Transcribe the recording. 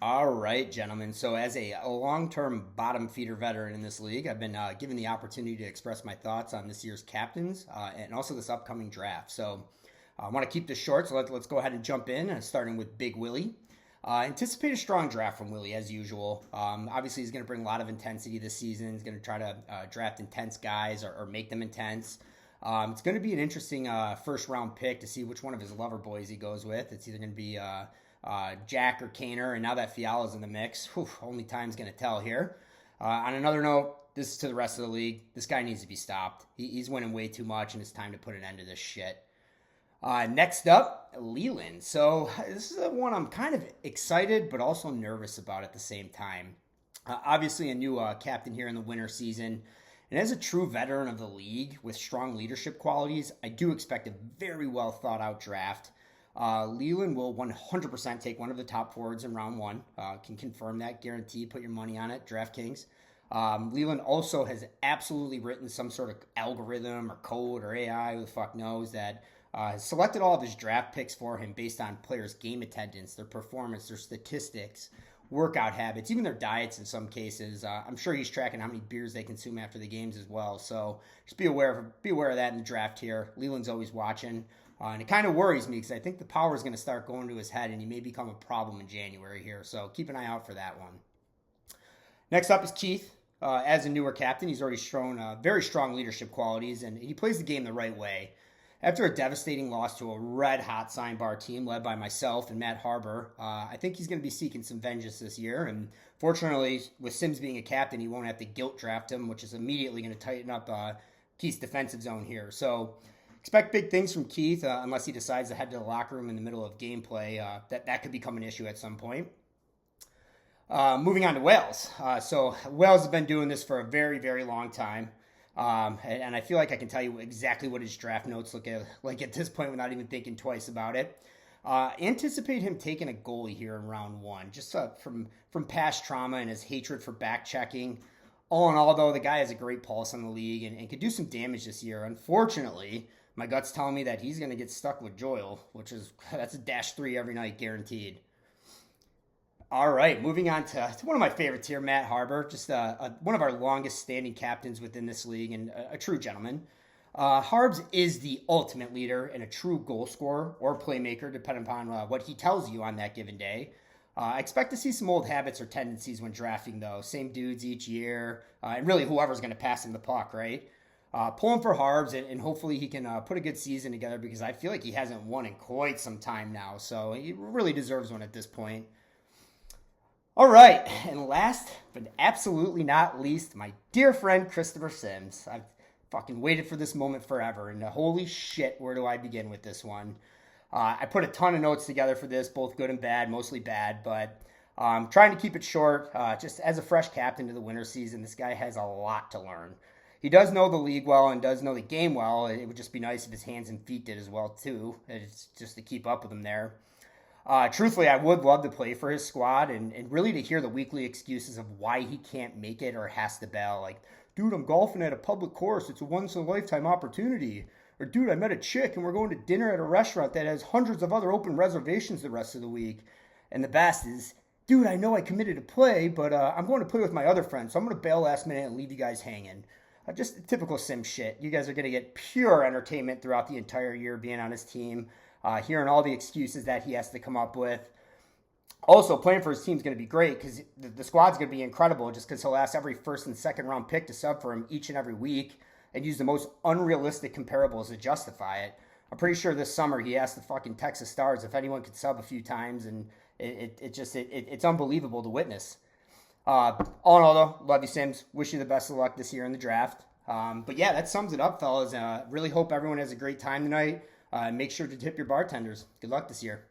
All right, gentlemen. So, as a long-term bottom feeder veteran in this league, I've been given the opportunity to express my thoughts on this year's captains and also this upcoming draft. So, I want to keep this short. So let's go ahead and jump in, starting with Big Willie. Anticipate a strong draft from Willie as usual. Obviously, he's going to bring a lot of intensity this season. He's going to try to draft intense guys or make them intense. It's going to be an interesting first round pick to see which one of his lover boys he goes with. It's either going to be Jack or Kaner, and now that Fiala's in the mix, only time's going to tell here. On another note, this is to the rest of the league. This guy needs to be stopped. He's winning way too much, and it's time to put an end to this shit. Next up, Leland. So this is one I'm kind of excited but also nervous about at the same time. Obviously, a new captain here in the winter season. And as a true veteran of the league with strong leadership qualities, I do expect a very well thought out draft. Leland will 100% take one of the top forwards in round one. Can confirm that, guarantee. Put your money on it, DraftKings. Leland also has absolutely written some sort of algorithm or code or AI, who the fuck knows, that has selected all of his draft picks for him based on players' game attendance, their performance, their statistics, workout habits, even their diets in some cases. I'm sure he's tracking how many beers they consume after the games as well. So just be aware of that in the draft here. Leland's always watching. And it kind of worries me because I think the power is going to start going to his head and he may become a problem in January here. So keep an eye out for that one. Next up is Keith. As a newer captain, he's already shown very strong leadership qualities and he plays the game the right way. After a devastating loss to a red-hot sign bar team led by myself and Matt Harbour, I think he's going to be seeking some vengeance this year. And fortunately, with Sims being a captain, he won't have to guilt draft him, which is immediately going to tighten up Keith's defensive zone here. So expect big things from Keith unless he decides to head to the locker room in the middle of gameplay. That could become an issue at some point. Moving on to Wales. So Wales has been doing this for a very, very long time. And I feel like I can tell you exactly what his draft notes look like at this point without even thinking twice about it. Anticipate him taking a goalie here in round one, just from past trauma and his hatred for back checking. All in all, though, the guy has a great pulse on the league and could do some damage this year. Unfortunately, my gut's telling me that he's going to get stuck with Joyle, that's a -3 every night guaranteed. All right, moving on to one of my favorites here, Matt Harbour, just one of our longest standing captains within this league and a true gentleman. Harbs is the ultimate leader and a true goal scorer or playmaker, depending upon what he tells you on that given day. I expect to see some old habits or tendencies when drafting, though. Same dudes each year, and really whoever's going to pass him the puck, right? Pulling for Harbs, and hopefully he can put a good season together because I feel like he hasn't won in quite some time now, so he really deserves one at this point. All right, and last but absolutely not least, my dear friend Christopher Sims. I've fucking waited for this moment forever, and holy shit, where do I begin with this one? I put a ton of notes together for this, both good and bad, mostly bad, but trying to keep it short. Just as a fresh captain to the winter season, this guy has a lot to learn. He does know the league well and does know the game well. It would just be nice if his hands and feet did as well, too. It's just to keep up with him there. Truthfully, I would love to play for his squad and really to hear the weekly excuses of why he can't make it or has to bail. Like, dude, I'm golfing at a public course. It's a once-in-a-lifetime opportunity. Or, dude, I met a chick and we're going to dinner at a restaurant that has hundreds of other open reservations the rest of the week. And the best is, dude, I know I committed to play, but I'm going to play with my other friends, so I'm going to bail last minute and leave you guys hanging. Just typical Sim shit. You guys are going to get pure entertainment throughout the entire year being on his team. Hearing all the excuses that he has to come up with. Also, playing for his team is going to be great because the squad's going to be incredible just because he'll ask every first and second round pick to sub for him each and every week and use the most unrealistic comparables to justify it. I'm pretty sure this summer he asked the fucking Texas Stars if anyone could sub a few times, and it's unbelievable to witness. All in all, though, love you, Sims. Wish you the best of luck this year in the draft. But yeah, that sums it up, fellas. Really hope everyone has a great time tonight. Make sure to tip your bartenders. Good luck this year.